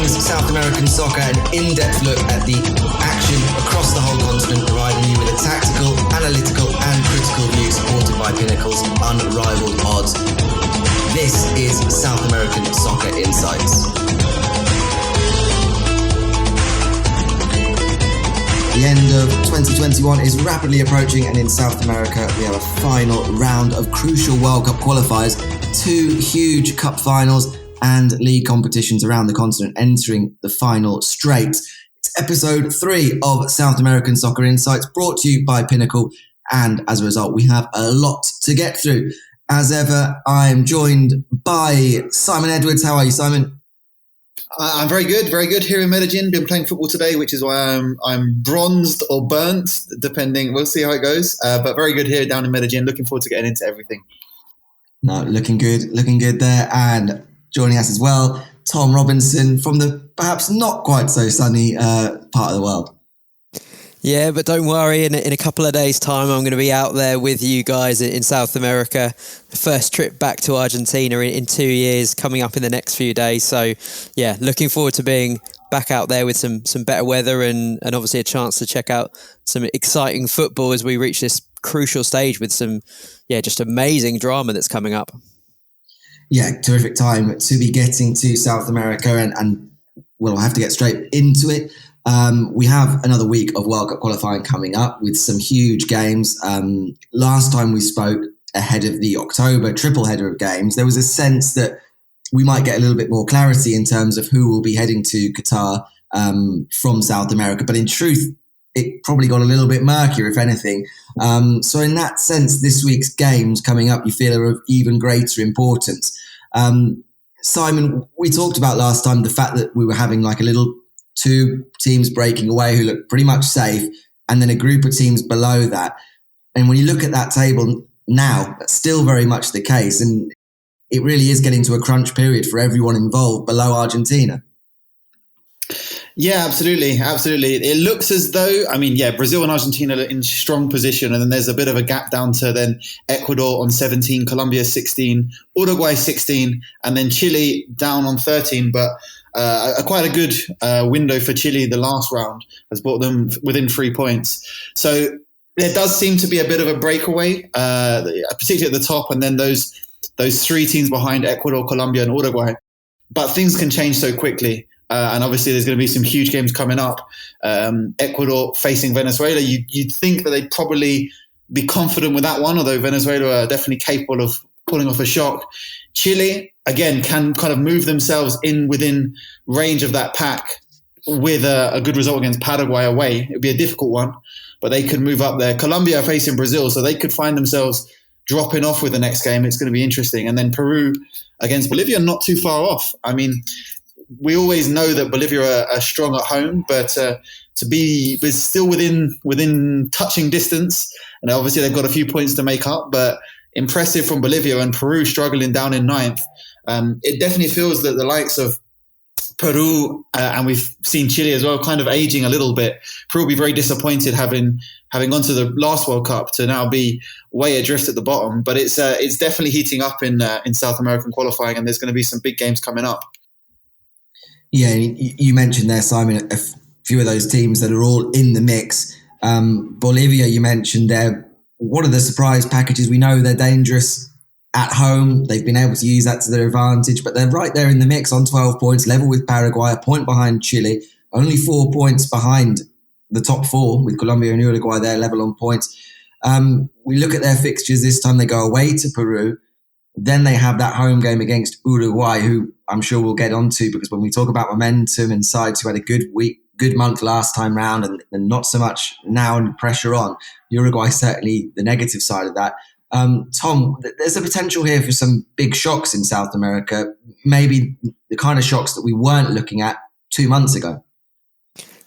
brings South American soccer an in-depth look at the action across the whole continent, providing you with a tactical, analytical and critical view supported by Pinnacle's unrivaled odds. This is South American Soccer Insights. The end of 2021 is rapidly approaching, and in South America we have a final round of crucial World Cup qualifiers, 2 huge cup finals and league competitions around the continent entering the final straight. It's episode 3 of South American Soccer Insights, brought to you by Pinnacle, and as a result we have a lot to get through. As ever, I'm joined by Simon Edwards. How are you, Simon? I'm very good here in Medellin. Been playing football today, which is why I'm bronzed or burnt, depending. We'll see how it goes. But very good here down in Medellin. Looking forward to getting into everything. No, looking good there. And joining us as well, Tom Robinson from the perhaps not quite so sunny part of the world. Yeah, but don't worry, in a couple of days' time, I'm going to be out there with you guys in South America. First trip back to Argentina in 2 years, coming up in the next few days. So, yeah, looking forward to being back out there with some better weather and obviously a chance to check out some exciting football as we reach this crucial stage with some, just amazing drama that's coming up. Yeah, terrific time to be getting to South America and we'll have to get straight into it. We have another week of World Cup qualifying coming up with some huge games. Last time we spoke ahead of the October triple header of games, there was a sense that we might get a little bit more clarity in terms of who will be heading to Qatar from South America. But in truth, it probably got a little bit murkier, if anything. So in that sense, this week's games coming up, you feel are of even greater importance. Simon, we talked about last time the fact that we were having like a little 2 teams breaking away who look pretty much safe, and then a group of teams below that. And when you look at that table now, that's still very much the case. And it really is getting to a crunch period for everyone involved below Argentina. Yeah, absolutely. It looks as though, Brazil and Argentina are in strong position, and then there's a bit of a gap down to then Ecuador on 17, Colombia 16, Uruguay 16, and then Chile down on 13. But quite a good window for Chile. The last round has brought them within 3 points. So there does seem to be a bit of a breakaway, particularly at the top, and then those 3 teams behind Ecuador, Colombia, and Uruguay. But things can change so quickly. And obviously there's going to be some huge games coming up. Ecuador facing Venezuela. You'd think that they'd probably be confident with that one, although Venezuela are definitely capable of pulling off a shock. Chile, again, can kind of move themselves in within range of that pack with a good result against Paraguay away. It would be a difficult one, but they could move up there. Colombia are facing Brazil, so they could find themselves dropping off with the next game. It's going to be interesting. And then Peru against Bolivia, not too far off. I mean, we always know that Bolivia are strong at home, but to be still within touching distance, and obviously they've got a few points to make up, but impressive from Bolivia, and Peru struggling down in 9th. It definitely feels that the likes of Peru, and we've seen Chile as well, kind of aging a little bit. Peru will be very disappointed having gone to the last World Cup to now be way adrift at the bottom. But it's definitely heating up in South American qualifying, and there's going to be some big games coming up. Yeah, you mentioned there, Simon, a few of those teams that are all in the mix. Bolivia, you mentioned there. One of the surprise packages, we know they're dangerous at home. They've been able to use that to their advantage, but they're right there in the mix on 12 points, level with Paraguay, a point behind Chile, only 4 points behind the top 4 with Colombia and Uruguay. They're level on points. We look at their fixtures this time. They go away to Peru. Then they have that home game against Uruguay, who I'm sure we'll get onto, because when we talk about momentum and sides who had a good month last time round and not so much now and pressure on, Uruguay certainly the negative side of that. Tom, there's a potential here for some big shocks in South America, maybe the kind of shocks that we weren't looking at 2 months ago.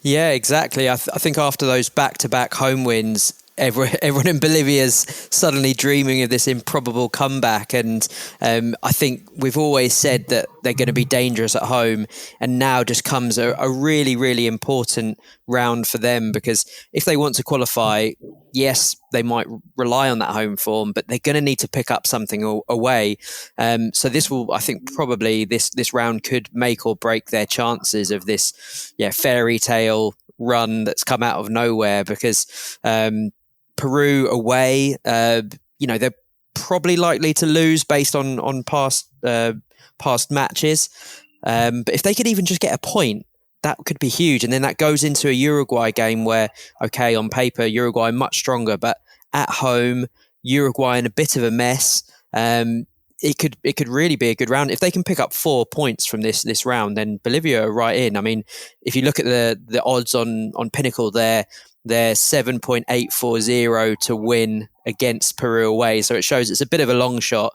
Yeah, exactly. I think after those back-to-back home wins, everyone in Bolivia is suddenly dreaming of this improbable comeback. And I think we've always said that they're going to be dangerous at home. And now just comes a really, really important round for them, because if they want to qualify, yes, they might rely on that home form, but they're going to need to pick up something away. So this will, I think, probably this round could make or break their chances of this, fairy tale run that's come out of nowhere. Because Peru away, they're probably likely to lose based on past matches. But if they could even just get a point, that could be huge. And then that goes into a Uruguay game where, okay, on paper, Uruguay much stronger, but at home, Uruguay in a bit of a mess. It could really be a good round. If they can pick up 4 points from this round, then Bolivia are right in. I mean, if you look at the odds on Pinnacle, they're 7.840 to win against Peru away. So it shows it's a bit of a long shot,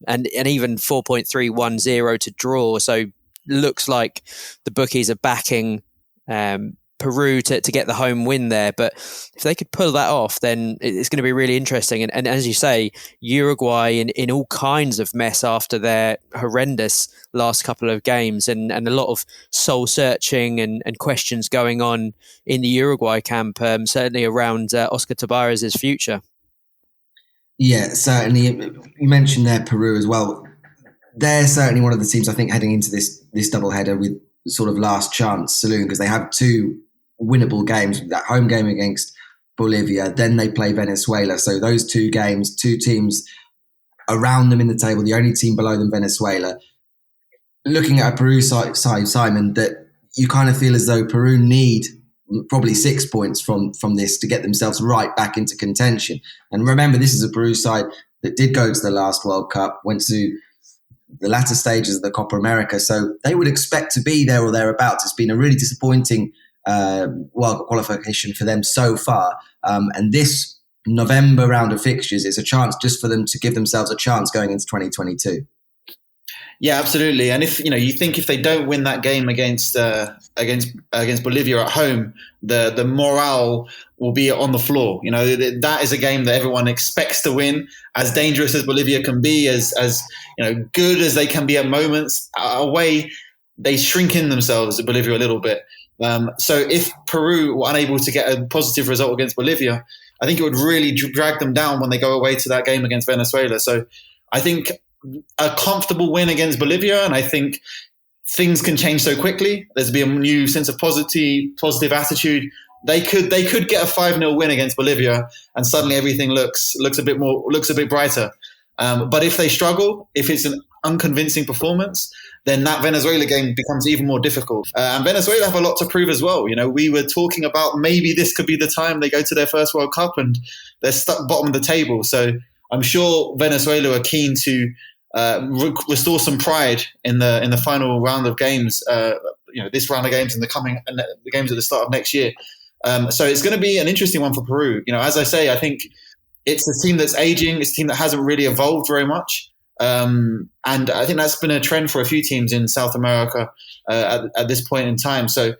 and even 4.310 to draw. So looks like the bookies are backing Peru to get the home win there. But if they could pull that off, then it's going to be really interesting. And as you say, Uruguay in all kinds of mess after their horrendous last couple of games, and a lot of soul searching and questions going on in the Uruguay camp, certainly around Oscar Tabarez's future. Yeah, certainly. You mentioned there Peru as well. They're certainly one of the teams, I think, heading into this doubleheader with sort of last chance saloon, because they have 2 winnable games. That home game against Bolivia, then they play Venezuela. So those 2 games, 2 teams around them in the table, the only team below them, Venezuela. Looking at a Peru side, Simon, that you kind of feel as though Peru need probably 6 points from this to get themselves right back into contention. And remember, this is a Peru side that did go to the last World Cup, went to the latter stages of the Copa America, so they would expect to be there or thereabouts. It's been a really disappointing World Cup qualification for them so far, and this November round of fixtures is a chance just for them to give themselves a chance going into 2022. Yeah, absolutely. And if you think if they don't win that game against Bolivia at home, the morale will be on the floor. That is a game that everyone expects to win. As dangerous as Bolivia can be, as good as they can be at moments, away they shrink in themselves at Bolivia a little bit. So if Peru were unable to get a positive result against Bolivia, I think it would really drag them down when they go away to that game against Venezuela. So I think a comfortable win against Bolivia, and I think things can change so quickly. There's be a new sense of positive attitude. They could get a 5-0 win against Bolivia, and suddenly everything looks a bit brighter. But if they struggle, if it's an unconvincing performance, then that Venezuela game becomes even more difficult. And Venezuela have a lot to prove as well. We were talking about maybe this could be the time they go to their first World Cup, and they're stuck bottom of the table. So I'm sure Venezuela are keen to restore some pride in the final round of games. This round of games and the games at the start of next year. So it's going to be an interesting one for Peru. As I say, I think it's a team that's aging. It's a team that hasn't really evolved very much. And I think that's been a trend for a few teams in South America at this point in time. So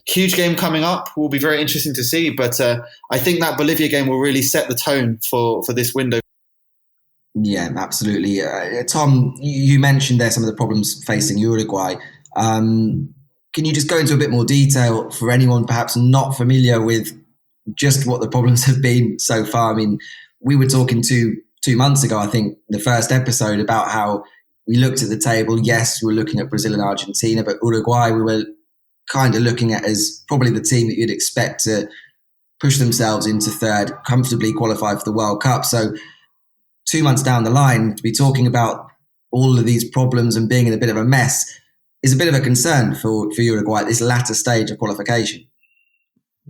huge game coming up. Will be very interesting to see. But I think that Bolivia game will really set the tone for this window. Yeah, absolutely. Tom, you mentioned there some of the problems facing Uruguay. Can you just go into a bit more detail for anyone perhaps not familiar with just what the problems have been so far? I mean, we were talking 2 months ago, I think, the first episode, about how we looked at the table. Yes, we were looking at Brazil and Argentina, but Uruguay we were kind of looking at as probably the team that you'd expect to push themselves into third, comfortably qualify for the World Cup. So 2 months down the line, to be talking about all of these problems and being in a bit of a mess is a bit of a concern for Uruguay at this latter stage of qualification.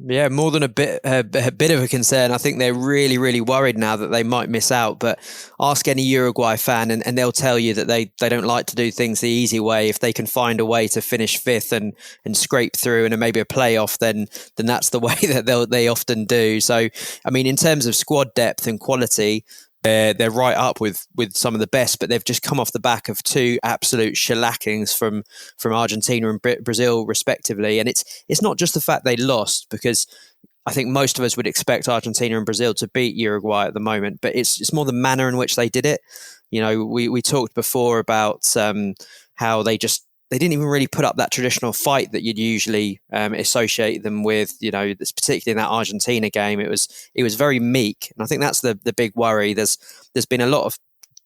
Yeah, more than a bit of a concern. I think they're really, really worried now that they might miss out. But ask any Uruguay fan and they'll tell you that they don't like to do things the easy way. If they can find a way to finish fifth and scrape through and maybe a playoff, then that's the way that they often do. So, I mean, in terms of squad depth and quality, they're right up with some of the best, but they've just come off the back of 2 absolute shellackings from Argentina and Brazil, respectively. And it's not just the fact they lost, because I think most of us would expect Argentina and Brazil to beat Uruguay at the moment, but it's more the manner in which they did it. We talked before about how they just they didn't even really put up that traditional fight that you'd usually associate them with. Particularly in that Argentina game, it was very meek, and I think that's the big worry. There's been a lot of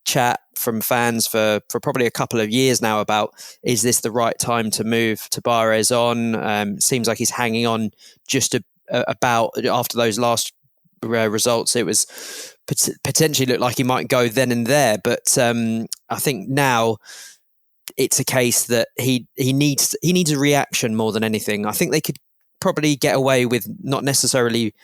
chat from fans for probably a couple of years now about, is this the right time to move Tabarez on? Seems like he's hanging on just about after those last results. It was potentially looked like he might go then and there, but I think now it's a case that he needs a reaction more than anything. I think they could probably get away with not necessarily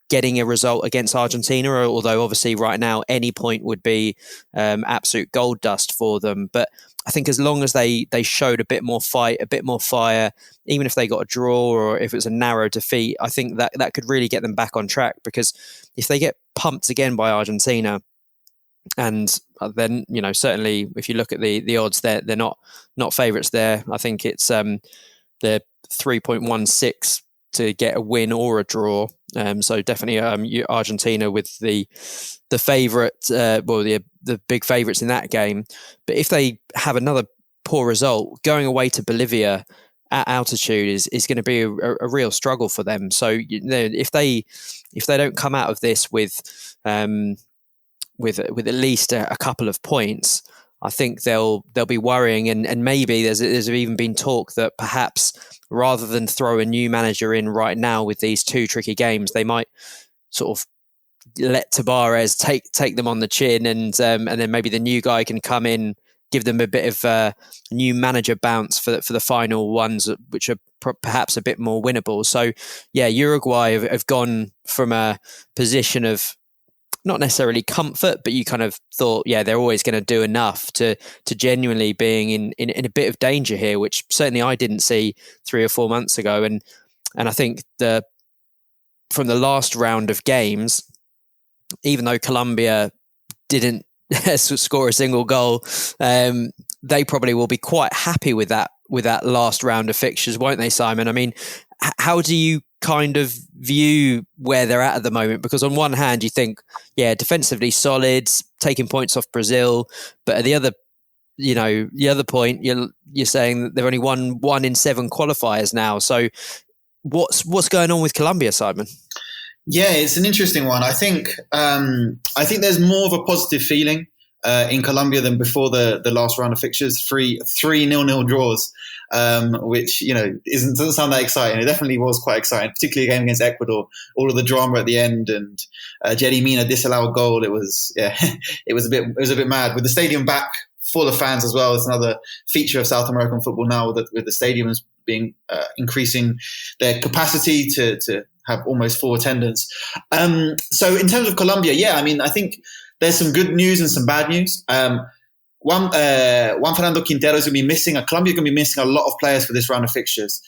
getting a result against Argentina, although obviously right now any point would be absolute gold dust for them. But I think as long as they showed a bit more fight, a bit more fire, even if they got a draw or if it was a narrow defeat, I think that could really get them back on track. Because if they get pumped again by Argentina, and then certainly if you look at the odds, they're not favourites there. I think it's they're 3.16 to get a win or a draw. So definitely Argentina with the favourite, the big favourites in that game. But if they have another poor result, going away to Bolivia at altitude is going to be a real struggle for them. So if they don't come out of this with at least a couple of points, I think they'll be worrying, and maybe there's even been talk that perhaps rather than throw a new manager in right now with these two tricky games, they might sort of let Tabarez take them on the chin, and then maybe the new guy can come in, give them a bit of a new manager bounce for the final ones, which are perhaps a bit more winnable. So yeah, Uruguay have gone from a position of not necessarily comfort, but you kind of thought, yeah, they're always going to do enough to genuinely being in a bit of danger here, which certainly I didn't see 3 or 4 months ago. And I think from the last round of games, even though Colombia didn't score a single goal, they probably will be quite happy with that last round of fixtures, won't they, Simon? I mean, how do you kind of view where they're at the moment? Because on one hand you think, yeah, defensively solid, taking points off Brazil, but at the other point you're saying that they've only won 1 in 7 qualifiers now. So what's going on with Colombia, Simon? Yeah, it's an interesting one. I think there's more of a positive feeling in Colombia than before the last round of fixtures. 3 0-0 draws, which doesn't sound that exciting. It definitely was quite exciting, particularly a game against Ecuador. All of the drama at the end, and Jerry Mina disallowed a goal. It was it was a bit mad with the stadium back full of fans as well. It's another feature of South American football now, with the stadiums being increasing their capacity to have almost full attendance. So in terms of Colombia, yeah, I mean, I think there's some good news and some bad news. Juan Fernando Quintero is going to be missing. Colombia is going to be missing a lot of players for this round of fixtures.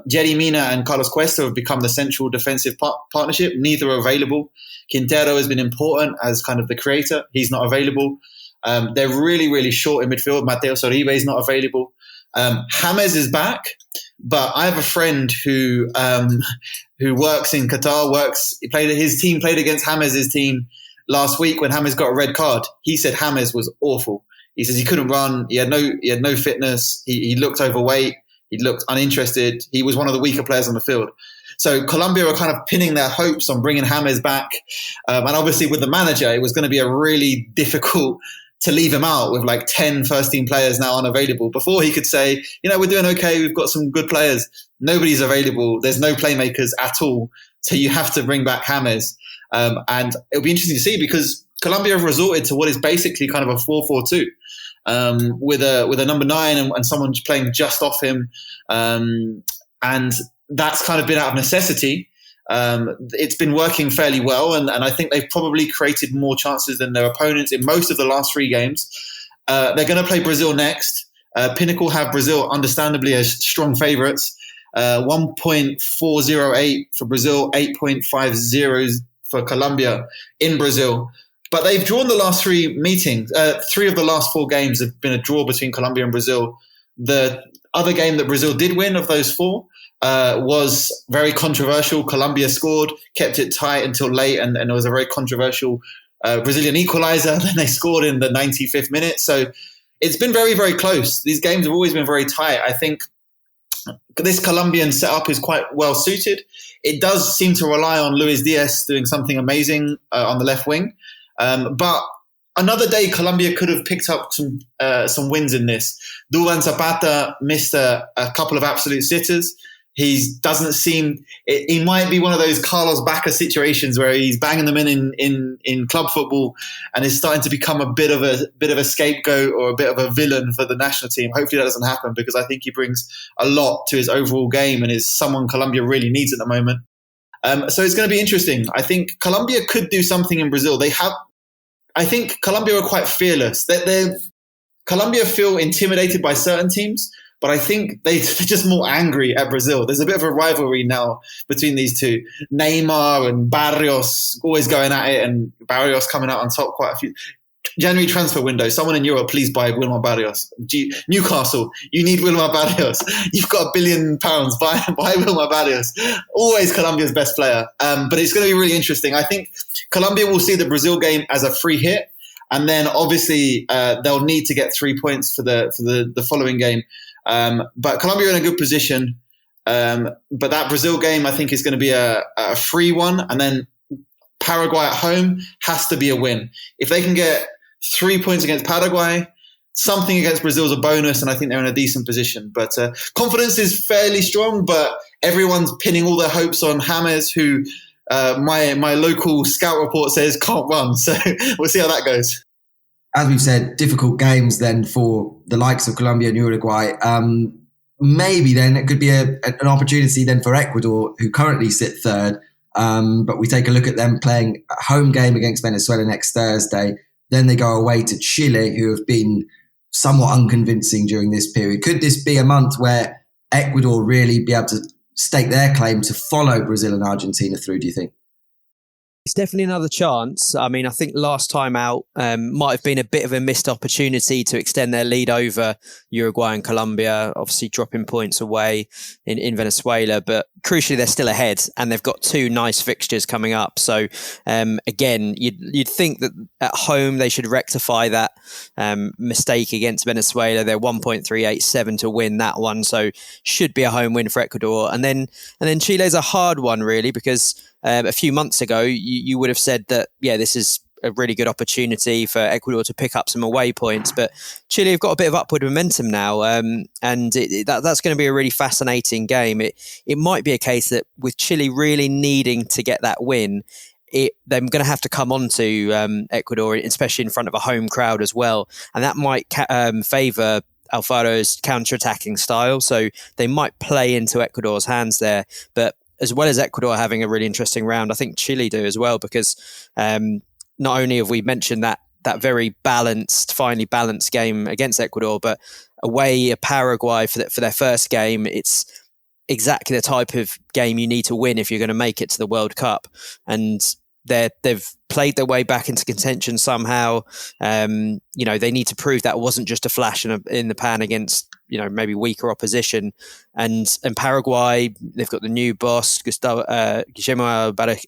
Jerry Mina and Carlos Cuesta have become the central defensive partnership. Neither are available. Quintero has been important as kind of the creator. He's not available. They're really, really short in midfield. Mateo Soribe is not available. James is back, but I have a friend who works in Qatar. His team played against James' team last week when James got a red card. He said James was awful. He says he couldn't run. He had no fitness. He looked overweight. He looked uninterested. He was one of the weaker players on the field. So Colombia are kind of pinning their hopes on bringing James back. And obviously with the manager, it was going to be a really difficult to leave him out with like 10 first-team players now unavailable. Before he could say, we're doing okay. We've got some good players. Nobody's available. There's no playmakers at all. So you have to bring back James. And it'll be interesting to see, because Colombia have resorted to what is basically kind of a 4-4-2 with a number 9 and someone playing just off him. And that's kind of been out of necessity. It's been working fairly well, and I think they've probably created more chances than their opponents in most of the last 3 games. They're going to play Brazil next. Pinnacle have Brazil understandably as strong favourites. 1.408 for Brazil, 8.50 for Colombia in Brazil. But they've drawn the last 3 meetings. 3 of the last 4 games have been a draw between Colombia and Brazil. The other game that Brazil did win of those 4 was very controversial. Colombia scored, kept it tight until late, and it was a very controversial Brazilian equalizer. Then they scored in the 95th minute. So it's been very, very close. These games have always been very tight. I think this Colombian setup is quite well suited. It does seem to rely on Luis Diaz doing something amazing on the left wing. But another day, Colombia could have picked up some wins in this. Duvan Zapata missed a couple of absolute sitters. He doesn't seem. He might be one of those Carlos Bacca situations where he's banging them in club football and is starting to become a bit of a scapegoat or a bit of a villain for the national team. Hopefully that doesn't happen, because I think he brings a lot to his overall game and is someone Colombia really needs at the moment. So it's going to be interesting. I think Colombia could do something in Brazil. I think Colombia are quite fearless. Colombia feel intimidated by certain teams, but I think they're just more angry at Brazil. There's a bit of a rivalry now between these two. Neymar and Barrios always going at it, and Barrios coming out on top quite a few. January transfer window. Someone in Europe, please buy Wilmar Barrios. Newcastle, you need Wilmar Barrios. You've got £1 billion. Buy Wilmar Barrios. Always Colombia's best player. But it's going to be really interesting. I think Colombia will see the Brazil game as a free hit, and then obviously they'll need to get 3 points for the following game. But Colombia are in a good position. But that Brazil game, I think, is going to be a free one. And then Paraguay at home has to be a win. If they can get 3 points against Paraguay, something against Brazil is a bonus, and I think they're in a decent position. But confidence is fairly strong, but everyone's pinning all their hopes on James, who my local scout report says can't run. So we'll see how that goes. As we've said, difficult games then for the likes of Colombia and Uruguay. Maybe then it could be an opportunity then for Ecuador, who currently sit third. But we take a look at them playing a home game against Venezuela next Thursday. Then they go away to Chile, who have been somewhat unconvincing during this period. Could this be a month where Ecuador really be able to stake their claim to follow Brazil and Argentina through, do you think? It's definitely another chance. I mean, I think last time out might have been a bit of a missed opportunity to extend their lead over Uruguay and Colombia, obviously dropping points away in Venezuela. But crucially, they're still ahead and they've got two nice fixtures coming up. So again, you'd think that at home they should rectify that mistake against Venezuela. They're 1.387 to win that one. So should be a home win for Ecuador. And then Chile's a hard one, really, because a few months ago, you would have said that, yeah, this is a really good opportunity for Ecuador to pick up some away points. But Chile have got a bit of upward momentum now, and that's going to be a really fascinating game. It might be a case that with Chile really needing to get that win, they're going to have to come on to Ecuador, especially in front of a home crowd as well. And that might favour Alfaro's counter-attacking style. So they might play into Ecuador's hands there. But as well as Ecuador having a really interesting round, I think Chile do as well, because not only have we mentioned that very finely balanced game against Ecuador, but away at Paraguay for their first game, it's exactly the type of game you need to win if you're going to make it to the World Cup. And they've played their way back into contention somehow. They need to prove that wasn't just a flash in the pan against maybe weaker opposition. And Paraguay, they've got the new boss, Guillermo Barros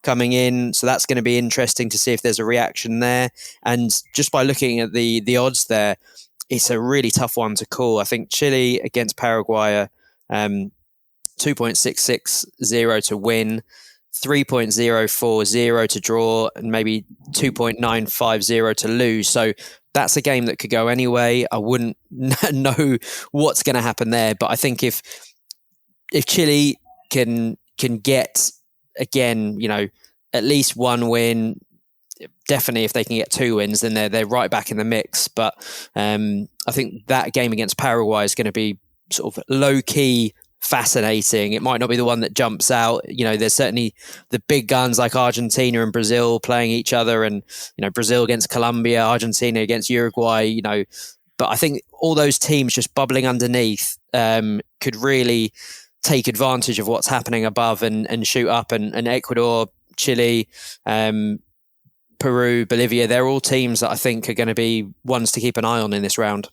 coming in. So that's going to be interesting to see if there's a reaction there. And just by looking at the odds there, it's a really tough one to call. I think Chile against Paraguay are 2.660 to win, 3.040 to draw, and maybe 2.950 to lose. So that's a game that could go anyway. I wouldn't know what's going to happen there, but I think if Chile can get again, at least one win, definitely if they can get 2 wins, then they're right back in the mix. But I think that game against Paraguay is going to be sort of low key fascinating. It might not be the one that jumps out. There's certainly the big guns like Argentina and Brazil playing each other, and Brazil against Colombia, Argentina against Uruguay. But I think all those teams just bubbling underneath could really take advantage of what's happening above and shoot up. And Ecuador, Chile, Peru, Bolivia, they're all teams that I think are going to be ones to keep an eye on in this round.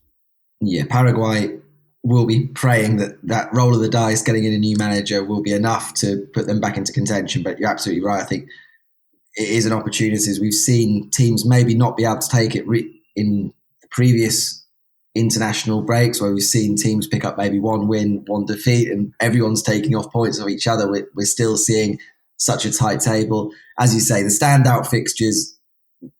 Yeah, Paraguay will be praying that roll of the dice, getting in a new manager, will be enough to put them back into contention. But you're absolutely right. I think it is an opportunity. As we've seen teams maybe not be able to take it in the previous international breaks where we've seen teams pick up maybe one win, one defeat, and everyone's taking off points of each other. We're still seeing such a tight table. As you say, the standout fixtures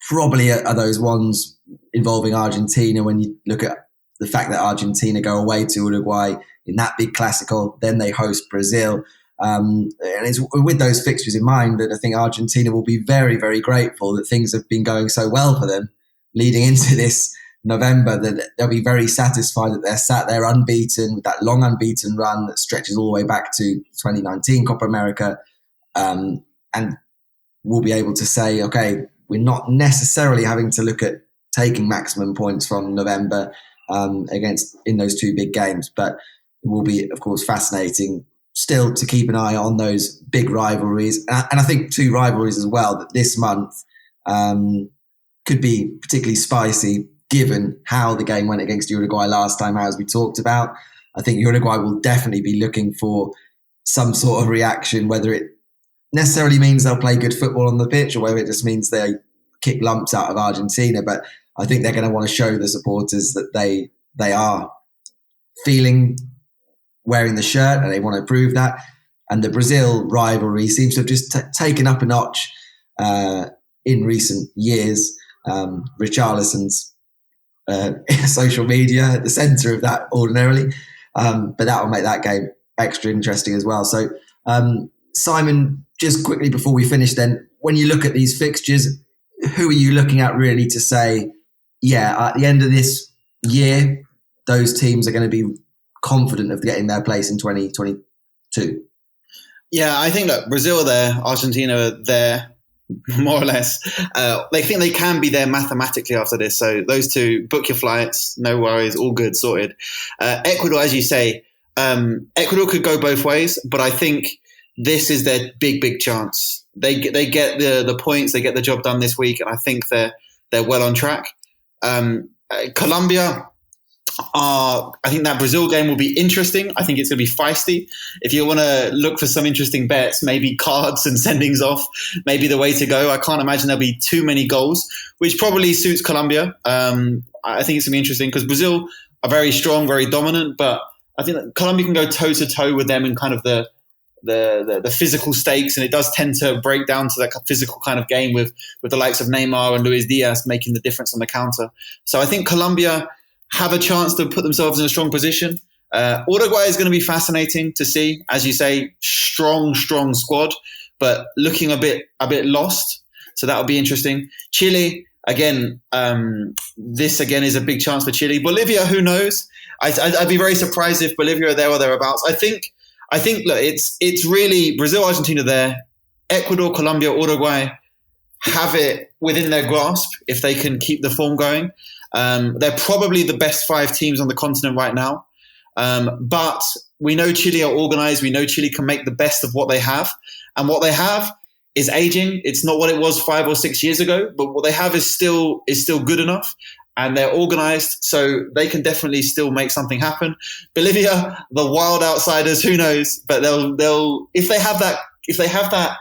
probably are those ones involving Argentina. When you look at the fact that Argentina go away to Uruguay in that big Clásico, then they host Brazil. And it's with those fixtures in mind that I think Argentina will be very, very grateful that things have been going so well for them leading into this November, that they'll be very satisfied that they're sat there unbeaten with that long unbeaten run that stretches all the way back to 2019 Copa America. And we'll be able to say, okay, we're not necessarily having to look at taking maximum points from November against in those two big games, but it will be, of course, fascinating still to keep an eye on those big rivalries. And I think two rivalries as well that this month could be particularly spicy given how the game went against Uruguay last time, as we talked about. I think Uruguay will definitely be looking for some sort of reaction, whether it necessarily means they'll play good football on the pitch or whether it just means they kick lumps out of Argentina. But I think they're going to want to show the supporters that they are feeling wearing the shirt and they want to prove that. And the Brazil rivalry seems to have just taken up a notch in recent years. Richarlison's social media at the centre of that ordinarily, but that will make that game extra interesting as well. So Simon, just quickly before we finish then, when you look at these fixtures, who are you looking at really to say, yeah, at the end of this year, those teams are going to be confident of getting their place in 2022? Yeah, I think, look, Brazil are there, Argentina are there, more or less. They think they can be there mathematically after this. So those two, book your flights, no worries, all good, sorted. Ecuador, as you say, Ecuador could go both ways, but I think this is their big chance. They get the points, they get the job done this week, and I think they're well on track. Colombia, I think that Brazil game will be interesting. I think it's going to be feisty. If you want to look for some interesting bets, maybe cards and sendings off, maybe the way to go. I can't imagine there'll be too many goals, which probably suits Colombia. I think it's going to be interesting because Brazil are very strong, very dominant, but I think that Colombia can go toe to toe with them in kind of the physical stakes, and it does tend to break down to that physical kind of game with the likes of Neymar and Luis Diaz making the difference on the counter. So I think Colombia have a chance to put themselves in a strong position. Uruguay is going to be fascinating to see. As you say, strong squad, but looking a bit lost. So that'll be interesting. Chile, again, this again is a big chance for Chile. Bolivia, who knows? I'd be very surprised if Bolivia are there or thereabouts. I think look, it's really Brazil, Argentina there, Ecuador, Colombia, Uruguay have it within their grasp if they can keep the form going. They're probably the best 5 teams on the continent right now. But we know Chile are organized. We know Chile can make the best of what they have. And what they have is aging. It's not what it was 5 or 6 years ago, but what they have is still good enough. And they're organized, so they can definitely still make something happen. Bolivia, the wild outsiders, who knows? But they'll if they have that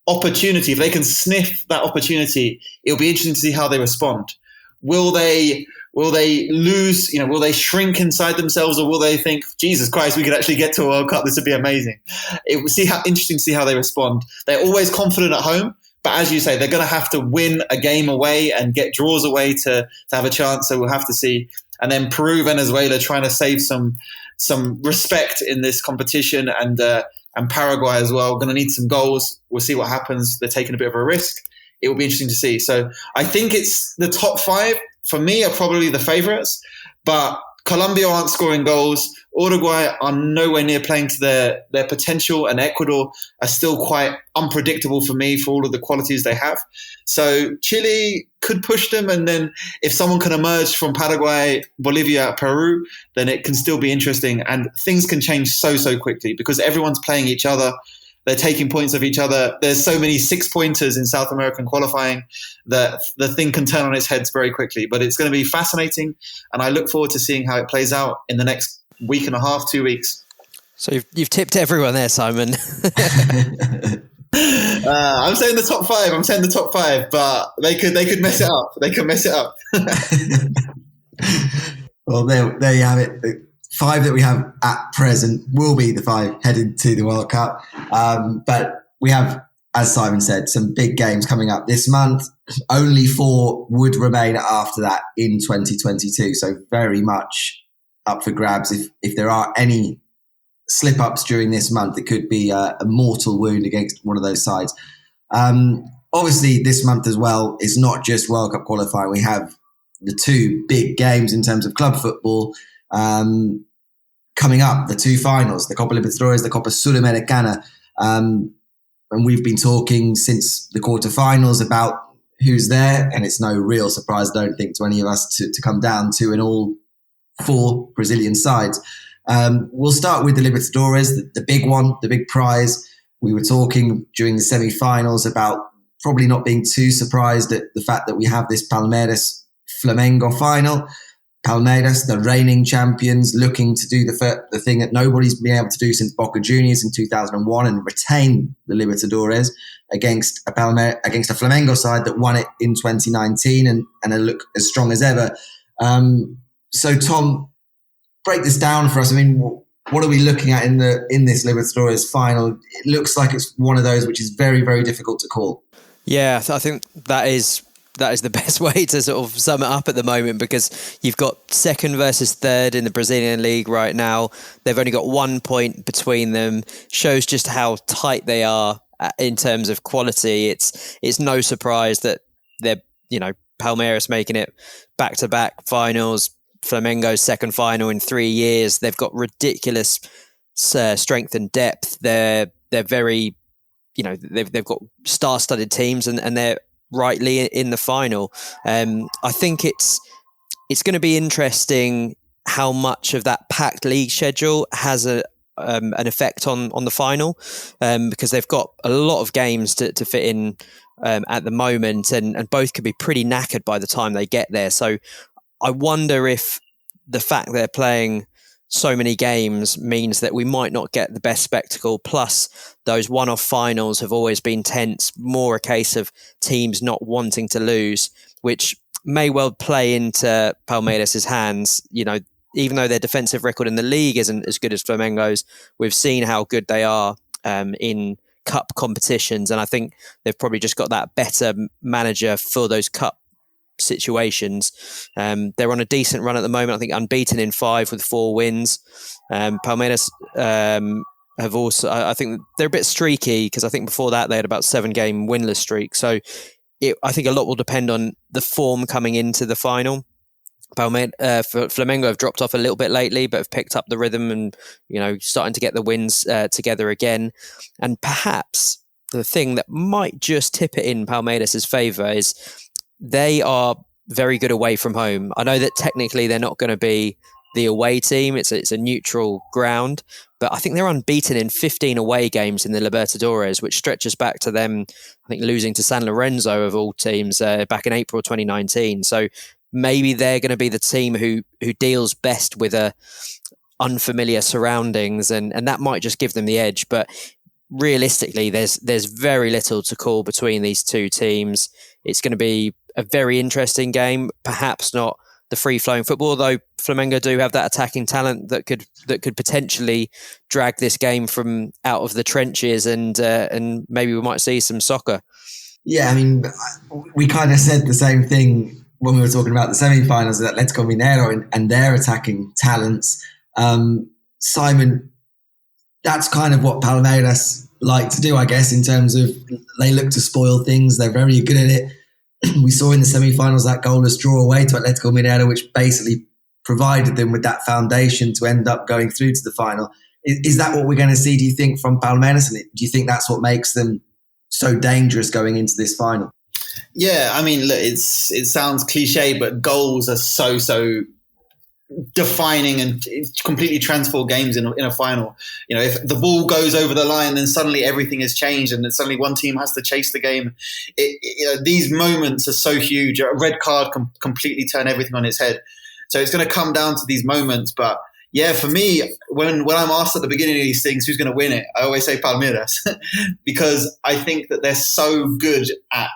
opportunity, if they can sniff that opportunity, it'll be interesting to see how they respond. Will they lose? Will they shrink inside themselves, or will they think, Jesus Christ, we could actually get to a World Cup? This would be amazing. It will interesting to see how they respond. They're always confident at home, but as you say, they're going to have to win a game away and get draws away to have a chance. So we'll have to see. And then Peru, Venezuela, trying to save some respect in this competition, and Paraguay as well. Going to need some goals. We'll see what happens. They're taking a bit of a risk. It will be interesting to see. So I think it's the top 5 for me are probably the favourites, but Colombia aren't scoring goals. Uruguay are nowhere near playing to their potential, and Ecuador are still quite unpredictable for me for all of the qualities they have. So Chile could push them, and then if someone can emerge from Paraguay, Bolivia, Peru, then it can still be interesting, and things can change so quickly because everyone's playing each other. They're taking points of each other. There's so many 6-pointers in South American qualifying that the thing can turn on its head very quickly. But it's going to be fascinating, and I look forward to seeing how it plays out in the next week and a half, 2 weeks. So you've tipped everyone there, Simon. I'm saying the top 5. But they could mess it up. They could mess it up. Well, there you have it. The 5 that we have at present will be the 5 headed to the World Cup. But we have, as Simon said, some big games coming up this month. Only 4 would remain after that in 2022. So very much up for grabs. If there are any slip-ups during this month, it could be a mortal wound against one of those sides. Obviously, this month as well, it's not just World Cup qualifying. We have the 2 big games in terms of club football coming up, the 2 finals, the Copa Libertadores, the Copa Sudamericana. And we've been talking since the quarterfinals about who's there, and it's no real surprise, I don't think, to any of us to come down to an all 4 Brazilian sides. We'll start with the Libertadores, the big one, the big prize. We were talking during the semi-finals about probably not being too surprised at the fact that we have this Palmeiras Flamengo final. Palmeiras, the reigning champions, looking to do the thing that nobody's been able to do since Boca Juniors in 2001 and retain the Libertadores against a Flamengo side that won it in 2019 and look as strong as ever. So, Tom, break this down for us. I mean, what are we looking at in this Libertadores final? It looks like it's one of those which is very, very difficult to call. Yeah, I think that is the best way to sort of sum it up at the moment, because you've got second versus third in the Brazilian league right now. They've only got 1 point between them. Shows just how tight they are in terms of quality. It's no surprise that they're, Palmeiras making it back-to-back finals, Flamengo's second final in 3 years. They've got ridiculous strength and depth. They're very, they've got star-studded teams, and they're rightly in the final. I think it's going to be interesting how much of that packed league schedule has an effect on the final, because they've got a lot of games to fit in at the moment, and both could be pretty knackered by the time they get there. So I wonder if the fact they're playing so many games means that we might not get the best spectacle. Plus, those one-off finals have always been tense, more a case of teams not wanting to lose, which may well play into Palmeiras' hands. Even though their defensive record in the league isn't as good as Flamengo's, we've seen how good they are in cup competitions, and I think they've probably just got that better manager for those cup situations. They're on a decent run at the moment. I think unbeaten in 5 with 4 wins. Palmeiras have also, I think they're a bit streaky, because I think before that they had about 7-game winless streak. So I think a lot will depend on the form coming into the final. Flamengo have dropped off a little bit lately, but have picked up the rhythm and starting to get the wins together again. And perhaps the thing that might just tip it in Palmeiras' favour is they are very good away from home. I know that technically they're not going to be the away team. It's a neutral ground, but I think they're unbeaten in 15 away games in the Libertadores, which stretches back to them, I think, losing to San Lorenzo of all teams back in April 2019. So maybe they're going to be the team who deals best with unfamiliar surroundings, and that might just give them the edge. But realistically, there's very little to call between these 2 teams. It's going to be a very interesting game, perhaps not the free-flowing football, though Flamengo do have that attacking talent that could potentially drag this game from out of the trenches, and maybe we might see some soccer. Yeah, I mean, we kind of said the same thing when we were talking about the semi-finals, that Atletico Mineiro and their attacking talents. Simon, that's kind of what Palmeiras like to do, I guess, in terms of they look to spoil things. They're very good at it. We saw in the semi-finals that goalless draw away to Atletico Mineiro, which basically provided them with that foundation to end up going through to the final. Is that what we're going to see, do you think, from Palmeiras? And do you think that's what makes them so dangerous going into this final? Yeah, I mean, look, it sounds cliche, but goals are so defining and completely transform games in a final. If the ball goes over the line, then suddenly everything has changed, and then suddenly one team has to chase the game. These moments are so huge. A red card can completely turn everything on its head. So it's going to come down to these moments. But yeah, for me, when I'm asked at the beginning of these things who's going to win it, I always say Palmeiras because I think that they're so good at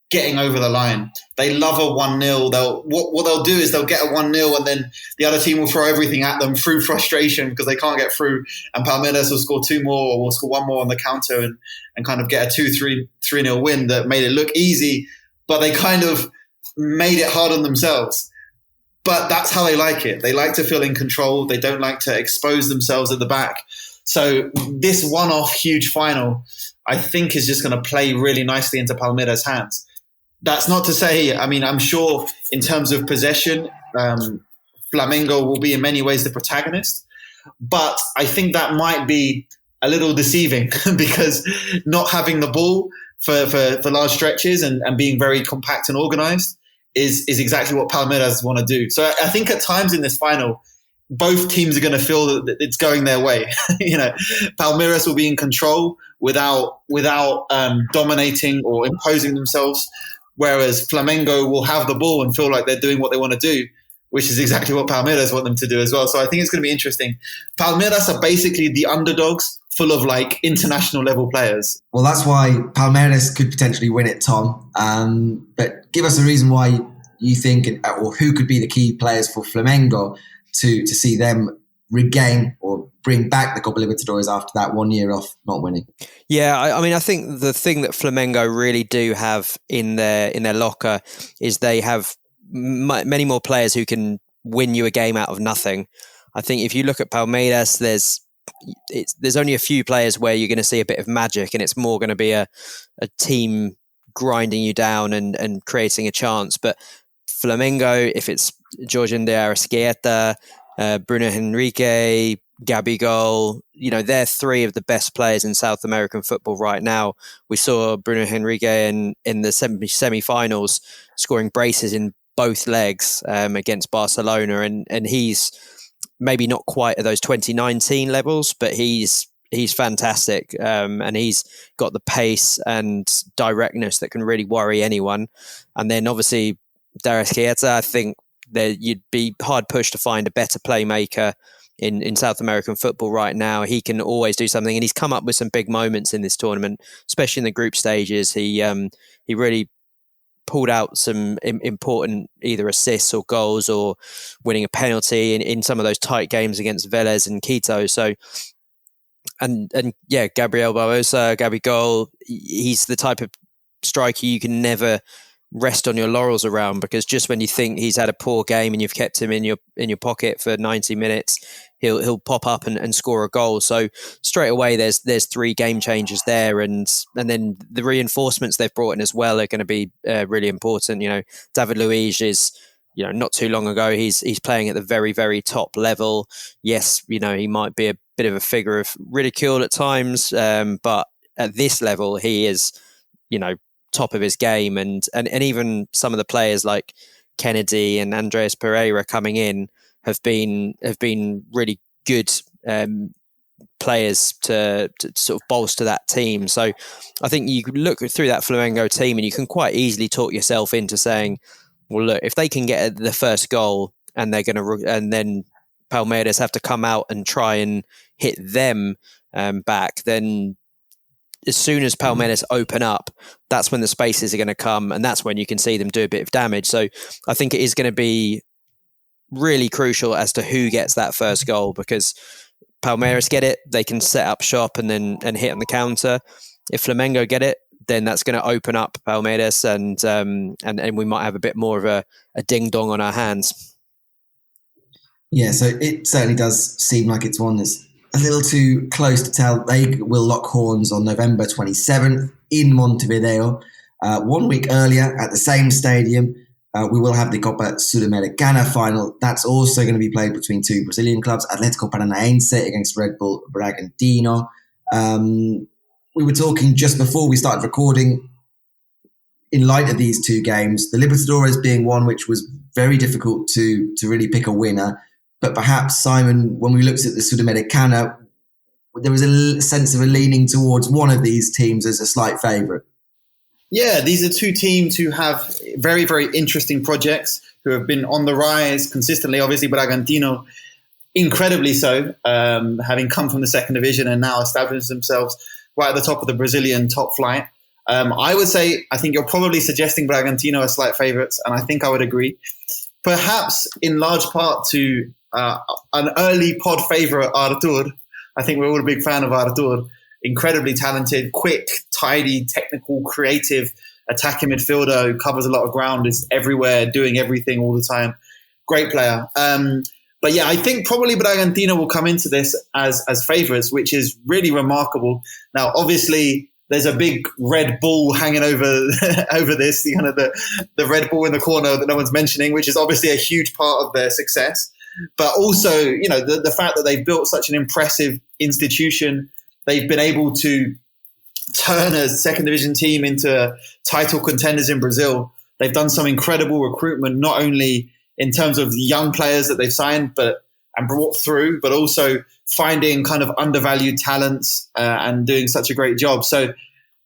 getting over the line. They love a 1-0. What they'll do is they'll get a 1-0 and then the other team will throw everything at them through frustration because they can't get through, and Palmeiras will score 2 more or will score 1 more on the counter and kind of get a 3-0 win that made it look easy, but they kind of made it hard on themselves. But that's how they like it. They like to feel in control. They don't like to expose themselves at the back. So this one-off huge final, I think, is just going to play really nicely into Palmeiras' hands. That's not to say, I mean, I'm sure in terms of possession, Flamengo will be in many ways the protagonist. But I think that might be a little deceiving because not having the ball for large stretches and being very compact and organized is exactly what Palmeiras want to do. So I think at times in this final, both teams are going to feel that it's going their way. Palmeiras will be in control without dominating or imposing themselves, whereas Flamengo will have the ball and feel like they're doing what they want to do, which is exactly what Palmeiras want them to do as well. So I think it's going to be interesting. Palmeiras are basically the underdogs, full of like international level players. Well, that's why Palmeiras could potentially win it, Tom. But give us a reason why you think, or who could be the key players for Flamengo to see them regain or bring back the Copa Libertadores after that 1 year off not winning. Yeah, I mean, I think the thing that Flamengo really do have in their locker is they have many more players who can win you a game out of nothing. I think if you look at Palmeiras, there's only a few players where you're going to see a bit of magic, and it's more going to be a team grinding you down and creating a chance. But Flamengo, if it's Jorge de Arrascaeta, Bruno Henrique, Gabigol, they're 3 of the best players in South American football right now. We saw Bruno Henrique in the semi-finals scoring braces in both legs against Barcelona, and he's maybe not quite at those 2019 levels, but he's fantastic, and he's got the pace and directness that can really worry anyone. And then obviously De Arrascaeta, I think that you'd be hard pushed to find a better playmaker in South American football right now. He can always do something, and he's come up with some big moments in this tournament, especially in the group stages. He really pulled out some important either assists or goals or winning a penalty in some of those tight games against Vélez and Quito. So, and yeah, Gabriel Barbosa, Gabigol, he's the type of striker you can never rest on your laurels around, because just when you think he's had a poor game and you've kept him in your pocket for 90 minutes, he'll pop up and score a goal. So straight away there's 3 game changers there, and then the reinforcements they've brought in as well are going to be really important. David Luiz is, not too long ago he's playing at the very, very top level. Yes, he might be a bit of a figure of ridicule at times, but at this level he is, top of his game, and even some of the players like Kennedy and Andreas Pereira coming in have been really good players to sort of bolster that team. So I think you look through that Flamengo team and you can quite easily talk yourself into saying, well, look, if they can get the first goal and they're going to, and then Palmeiras have to come out and try and hit them back, then as soon as Palmeiras open up, that's when the spaces are going to come, and that's when you can see them do a bit of damage. So I think it is going to be really crucial as to who gets that first goal, because Palmeiras get it, they can set up shop and hit on the counter. If Flamengo get it, then that's going to open up Palmeiras, and we might have a bit more of a ding dong on our hands. Yeah, so it certainly does seem like it's one that's a little too close to tell. They will lock horns on November 27th in Montevideo. 1 week earlier at the same stadium, we will have the Copa Sudamericana final. That's also going to be played between 2 Brazilian clubs, Atlético Paranaense against Red Bull Bragantino. We were talking just before we started recording, in light of these 2 games, the Libertadores being one which was very difficult to really pick a winner. But perhaps, Simon, when we looked at the Sudamericana, there was a sense of a leaning towards one of these teams as a slight favourite. Yeah, these are 2 teams who have very, very interesting projects, who have been on the rise consistently. Obviously, Bragantino, incredibly so, having come from the 2nd division and now established themselves right at the top of the Brazilian top flight. I would say, I think you're probably suggesting Bragantino are slight favourites, and I think I would agree. Perhaps in large part to an early pod favourite, Artur. I think we're all a big fan of Artur. Incredibly talented, quick, tidy, technical, creative attacking midfielder who covers a lot of ground, is everywhere, doing everything all the time. Great player. But yeah, I think probably Bragantino will come into this as favourites, which is really remarkable. Now, obviously, there's a big red ball hanging over over this, the red ball in the corner that no one's mentioning, which is obviously a huge part of their success. But also, the fact that they've built such an impressive institution, they've been able to turn a second division team into title contenders in Brazil. They've done some incredible recruitment, not only in terms of the young players that they've signed and brought through, but also finding kind of undervalued talents and doing such a great job. So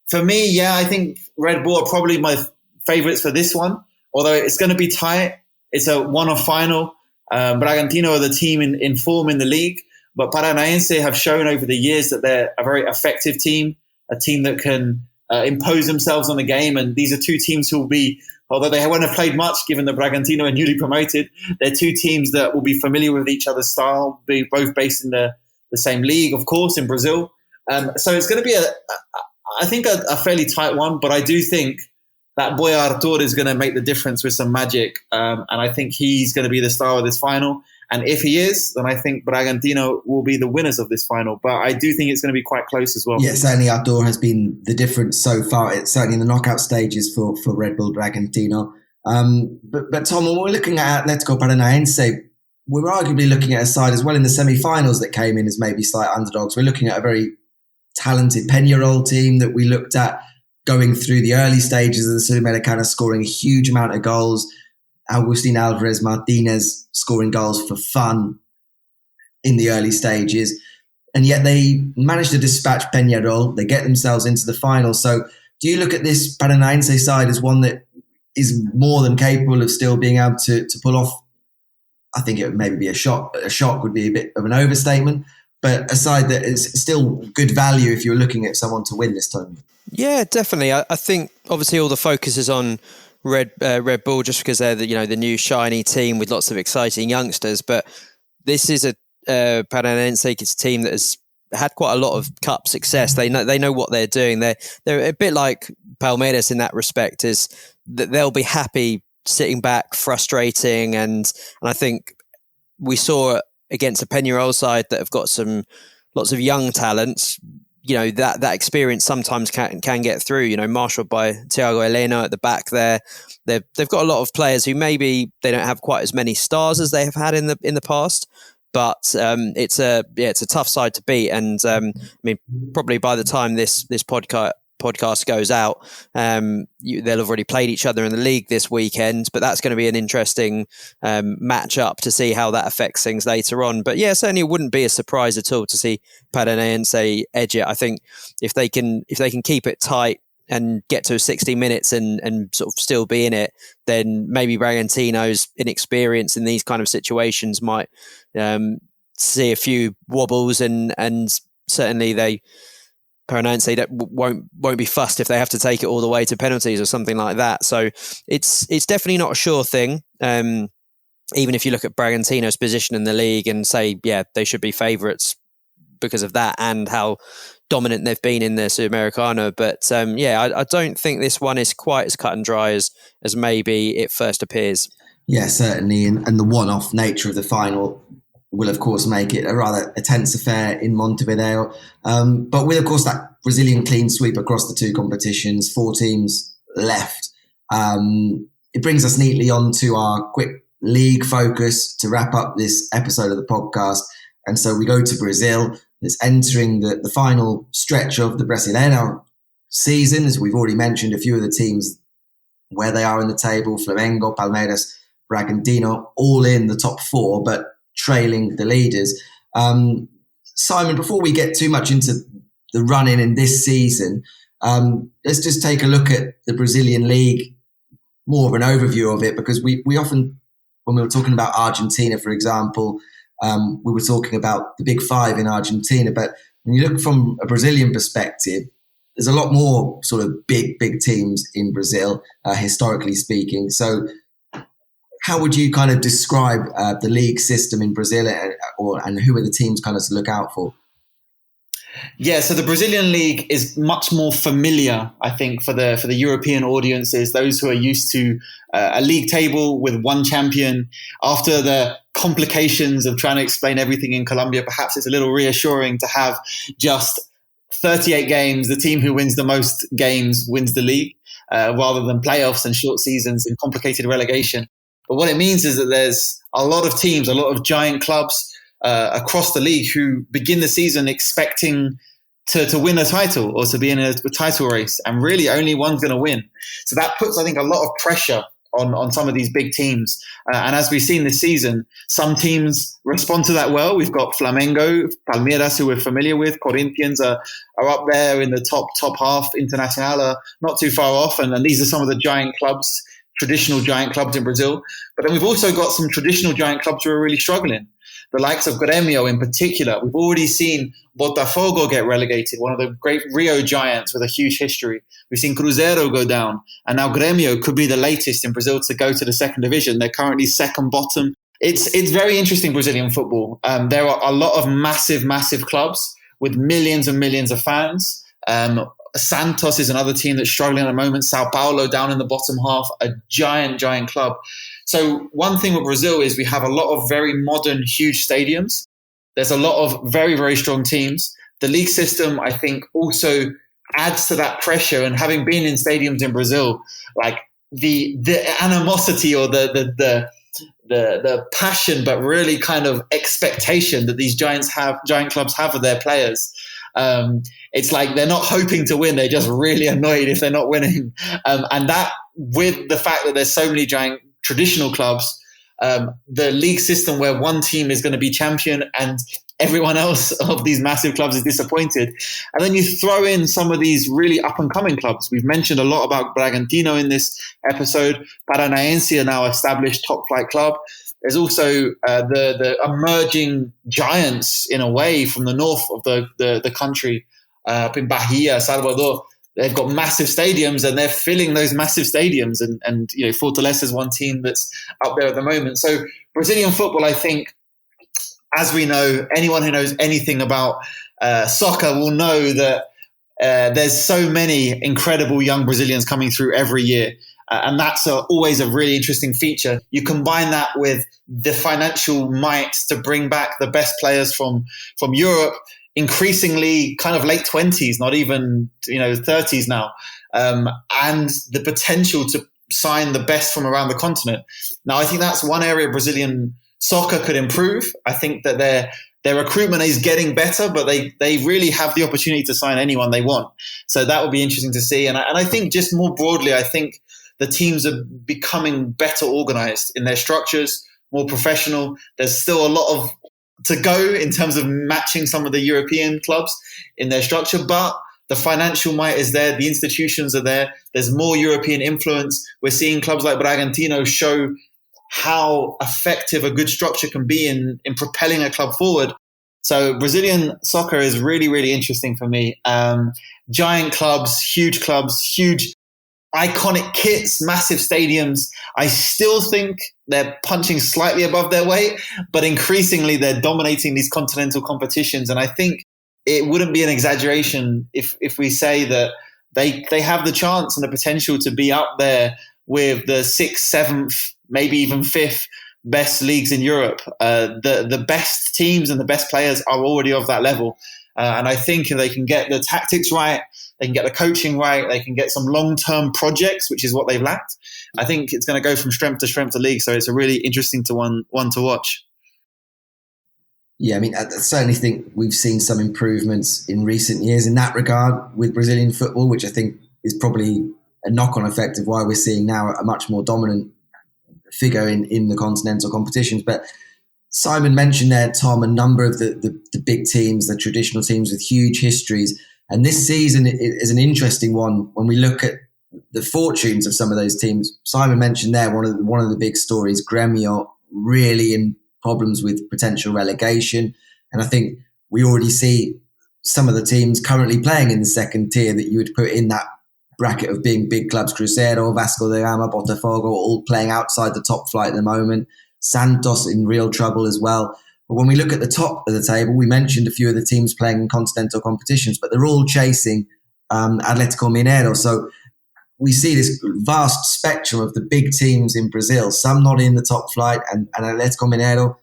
for me, yeah, I think Red Bull are probably my favourites for this one, although it's going to be tight. It's a one-off final. Bragantino are the team in form in the league, but Paranaense have shown over the years that they're a very effective team, a team that can impose themselves on the game. And these are two teams who will be, although they won't have played much given that Bragantino are newly promoted, they're two teams that will be familiar with each other's style, both based in the same league, of course, in Brazil. So it's going to be, I think, a fairly tight one, but I do think that boy Artur is going to make the difference with some magic. And I think he's going to be the star of this final. And if he is, then I think Bragantino will be the winners of this final. But I do think it's going to be quite close as well. Yeah, certainly Artur has been the difference so far. It's certainly in the knockout stages for Red Bull Bragantino. But Tom, when we're looking at Atletico Paranaense, we're arguably looking at a side as well in the semi-finals that came in as maybe slight underdogs. We're looking at a very talented Peñarol team that we looked at going through the early stages of the Sudamericana, scoring a huge amount of goals. Agustin Alvarez Martinez scoring goals for fun in the early stages. And yet they managed to dispatch Peñarol. They get themselves into the final. So do you look at this Paranaense side as one that is more than capable of still being able to pull off? I think it would maybe be a shock. A shock would be a bit of an overstatement, but a side that is still good value if you're looking at someone to win this tournament. Yeah, definitely. I think obviously all the focus is on Red Bull just because they're the new shiny team with lots of exciting youngsters. But this is a Paranaense team that has had quite a lot of cup success. They know what they're doing. They're a bit like Palmeiras in that respect, is that they'll be happy sitting back, frustrating, and I think we saw against a Peñarol side that have got lots of young talents. That experience sometimes can get through. Marshalled by Thiago Heleno at the back there. They've got a lot of players who maybe they don't have quite as many stars as they have had in the past. But it's a tough side to beat. And probably by the time this podcast goes out, they'll have already played each other in the league this weekend, but that's going to be an interesting match up to see how that affects things later on. But yeah, certainly it wouldn't be a surprise at all to see Paranaense edge it. I think if they can keep it tight and get to 60 minutes and sort of still be in it, then maybe Bragantino's inexperience in these kind of situations might see a few wobbles, and certainly Paranaense that won't be fussed if they have to take it all the way to penalties or something like that. So it's definitely not a sure thing. Even if you look at Bragantino's position in the league and say, yeah, they should be favourites because of that and how dominant they've been in the Sudamericana. But I don't think this one is quite as cut and dry as maybe it first appears. Yeah, certainly. And the one-off nature of the final will, of course, make it a rather tense affair in Montevideo. But with, of course, that Brazilian clean sweep across the two competitions, 4 teams left, it brings us neatly on to our quick league focus to wrap up this episode of the podcast. And so we go to Brazil. It's entering the final stretch of the Brasileirão season. As we've already mentioned, a few of the teams where they are in the table, Flamengo, Palmeiras, Bragantino, all in the top 4, but trailing the leaders. Simon, before we get too much into the run-in in this season, let's just take a look at the Brazilian league, more of an overview of it, because we often, when we were talking about Argentina, for example, we were talking about the big 5 in Argentina, but when you look from a Brazilian perspective, there's a lot more sort of big teams in Brazil, historically speaking. So how would you kind of describe the league system in Brazil, and who are the teams kind of to look out for? Yeah, so the Brazilian league is much more familiar, I think, for the European audiences, those who are used to a league table with one champion. After the complications of trying to explain everything in Colombia, perhaps it's a little reassuring to have just 38 games. The team who wins the most games wins the league, rather than playoffs and short seasons and complicated relegation. But what it means is that there's a lot of teams, a lot of giant clubs across the league who begin the season expecting to win a title or to be in a title race, and really only one's going to win. So that puts, I think, a lot of pressure on some of these big teams. And as we've seen this season, some teams respond to that well. We've got Flamengo, Palmeiras, who we're familiar with. Corinthians are up there in the top half. Internacional are not too far off. And these are some of the giant clubs, traditional giant clubs in Brazil. But then we've also got some traditional giant clubs who are really struggling. The likes of Grêmio in particular. We've already seen Botafogo get relegated, one of the great Rio giants with a huge history. We've seen Cruzeiro go down, and now Grêmio could be the latest in Brazil to go to the second division. They're currently second bottom. It's very interesting, Brazilian football. There are a lot of massive clubs with millions and millions of fans. Santos is another team that's struggling at the moment. Sao Paulo down in the bottom half, a giant club. So one thing with Brazil is we have a lot of very modern, huge stadiums. There's a lot of very strong teams. The league system, I think, also adds to that pressure. And having been in stadiums in Brazil, like the animosity or the passion, but really kind of expectation that these giant clubs have of their players. It's like they're not hoping to win; they're just really annoyed if they're not winning. And that, with the fact that there's so many giant traditional clubs, the league system where one team is going to be champion and everyone else of these massive clubs is disappointed. And then you throw in some of these really up-and-coming clubs. We've mentioned a lot about Bragantino in this episode. Paranaense, a now established top-flight club. There's also the emerging giants, in a way, from the north of the country, up in Bahia, Salvador. They've got massive stadiums and they're filling those massive stadiums. And Fortaleza is one team that's up there at the moment. So Brazilian football, I think, as we know, anyone who knows anything about soccer will know that there's so many incredible young Brazilians coming through every year. And that's always a really interesting feature. You combine that with the financial might to bring back the best players from Europe, increasingly kind of late 20s, not even 30s now, and the potential to sign the best from around the continent. Now, I think that's one area Brazilian soccer could improve. I think that their recruitment is getting better, but they really have the opportunity to sign anyone they want. So that would be interesting to see. And I think just more broadly, I think the teams are becoming better organized in their structures, more professional. There's still a lot to go in terms of matching some of the European clubs in their structure, but the financial might is there. The institutions are there. There's more European influence. We're seeing clubs like Bragantino show how effective a good structure can be in propelling a club forward. So Brazilian soccer is really, really interesting for me. Giant clubs, huge iconic kits, massive stadiums. I still think they're punching slightly above their weight, but increasingly they're dominating these continental competitions. And I think it wouldn't be an exaggeration if we say that they have the chance and the potential to be up there with the 6th, 7th, maybe even 5th best leagues in Europe. The best teams and the best players are already of that level. And I think if they can get the tactics right, they can get the coaching right, they can get some long-term projects, which is what they've lacked, I think it's going to go from strength to strength to league. So it's a really interesting one to watch. Yeah, I mean, I certainly think we've seen some improvements in recent years in that regard with Brazilian football, which I think is probably a knock-on effect of why we're seeing now a much more dominant figure in the continental competitions. But Simon mentioned there, Tom, a number of the big teams, the traditional teams with huge histories. And this season is an interesting one when we look at the fortunes of some of those teams. Simon mentioned there one of the big stories, Grêmio, really in problems with potential relegation. And I think we already see some of the teams currently playing in the second tier that you would put in that bracket of being big clubs. Cruzeiro, Vasco da Gama, Botafogo, all playing outside the top flight at the moment. Santos in real trouble as well. But when we look at the top of the table, we mentioned a few of the teams playing in continental competitions, but they're all chasing Atletico Mineiro. So we see this vast spectrum of the big teams in Brazil, some not in the top flight, and Atletico Mineiro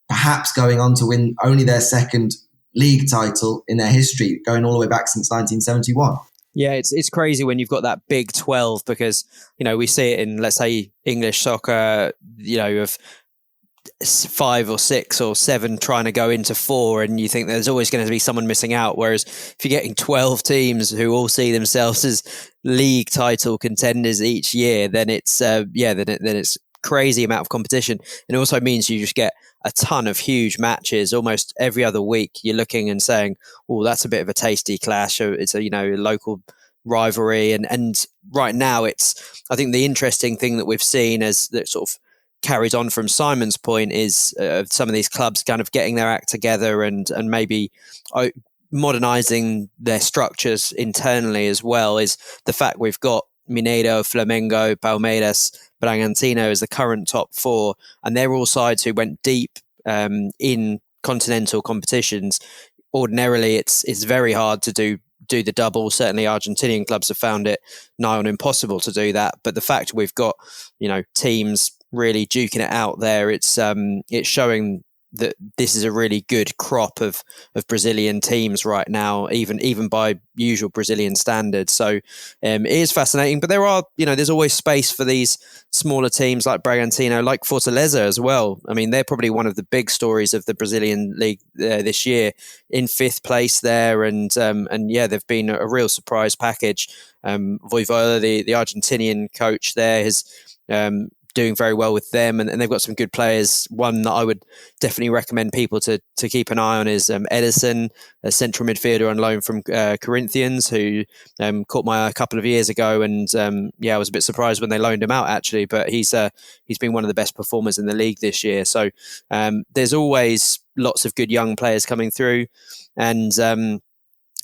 perhaps going on to win only their second league title in their history, going all the way back since 1971. Yeah, it's crazy when you've got that big 12 because, we see it in, let's say, English soccer, of 5 or 6 or 7 trying to go into 4, and you think there's always going to be someone missing out. Whereas if you're getting 12 teams who all see themselves as league title contenders each year, then it's then it's crazy amount of competition. And it also means you just get a ton of huge matches almost every other week. You're looking and saying, oh, that's a bit of a tasty clash. It's a local rivalry. And right now I think the interesting thing that we've seen as that sort of carries on from Simon's point is some of these clubs kind of getting their act together and maybe modernizing their structures internally as well. Is the fact we've got Mineiro, Flamengo, Palmeiras, Bragantino as the current top 4, and they're all sides who went deep in continental competitions. Ordinarily, it's very hard to do the double. Certainly, Argentinian clubs have found it nigh on impossible to do that. But the fact we've got teams really duking it out there, it's showing that this is a really good crop of Brazilian teams right now, even by usual Brazilian standards. So it is fascinating, but there are, there's always space for these smaller teams like Bragantino, like Fortaleza as well. I mean, they're probably one of the big stories of the Brazilian league this year, in 5th place there. And they've been a real surprise package. Voivoda, the Argentinian coach there, has doing very well with them, and they've got some good players. One that I would definitely recommend people to keep an eye on is Edison, a central midfielder on loan from Corinthians, who caught my eye a couple of years ago, and I was a bit surprised when they loaned him out actually, but he's been one of the best performers in the league this year. So there's always lots of good young players coming through, and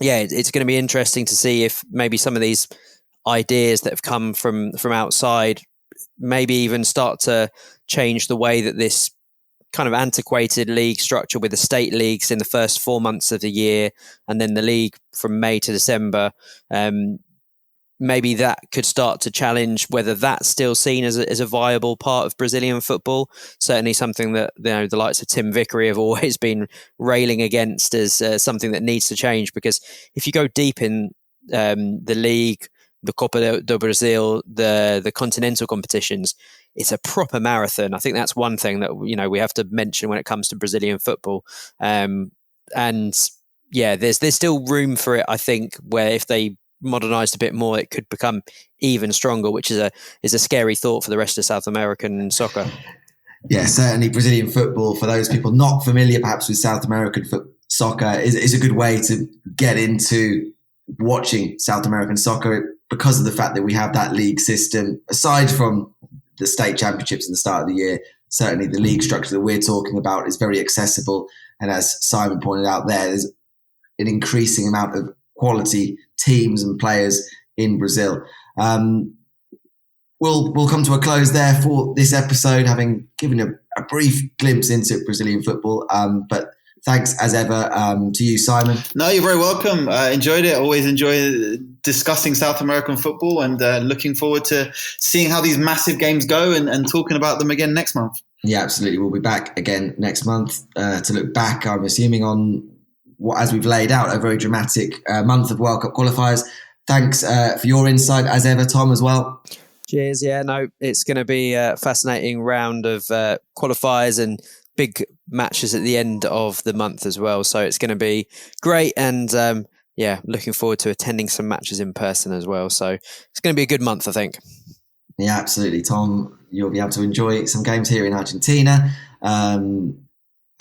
it's going to be interesting to see if maybe some of these ideas that have come from outside maybe even start to change the way that this kind of antiquated league structure with the state leagues in the first 4 months of the year and then the league from May to December, maybe that could start to challenge whether that's still seen as a viable part of Brazilian football. Certainly something that the likes of Tim Vickery have always been railing against as something that needs to change, because if you go deep in the league, the Copa do Brazil, the continental competitions, it's a proper marathon. I think that's one thing that we have to mention when it comes to Brazilian football. There's still room for it, I think, where if they modernized a bit more, it could become even stronger, which is a scary thought for the rest of South American soccer. Yeah, certainly Brazilian football, for those people not familiar perhaps with South American soccer, is a good way to get into watching South American soccer, because of the fact that we have that league system. Aside from the state championships at the start of the year, certainly the league structure that we're talking about is very accessible. And as Simon pointed out there's an increasing amount of quality teams and players in Brazil. We'll come to a close there for this episode, having given a brief glimpse into Brazilian football. But thanks as ever to you, Simon. No, you're very welcome. Enjoyed it. Always enjoy discussing South American football, and looking forward to seeing how these massive games go and talking about them again next month. Yeah, absolutely. We'll be back again next month to look back, I'm assuming, on what, as we've laid out, a very dramatic month of World Cup qualifiers. Thanks for your insight as ever, Tom, as well. Cheers. Yeah, no, it's going to be a fascinating round of qualifiers and big matches at the end of the month as well. So it's going to be great. And looking forward to attending some matches in person as well. So it's going to be a good month, I think. Yeah, absolutely, Tom. You'll be able to enjoy some games here in Argentina.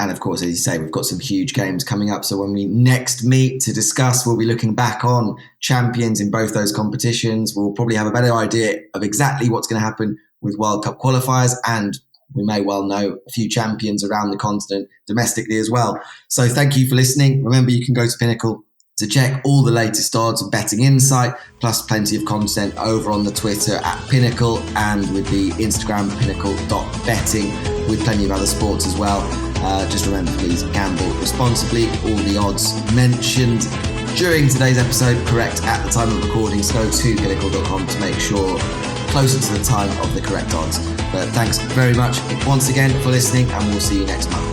And of course, as you say, we've got some huge games coming up. So when we next meet to discuss, we'll be looking back on champions in both those competitions. We'll probably have a better idea of exactly what's going to happen with World Cup qualifiers, and we may well know a few champions around the continent domestically as well. So thank you for listening. Remember, you can go to Pinnacle to check all the latest odds and betting insight, plus plenty of content over on the Twitter at Pinnacle and with the Instagram pinnacle.betting, with plenty of other sports as well. Just remember, please gamble responsibly. All the odds mentioned during today's episode correct at the time of recording, so go to pinnacle.com to make sure closer to the time of the correct odds. But thanks very much once again for listening, and we'll see you next month.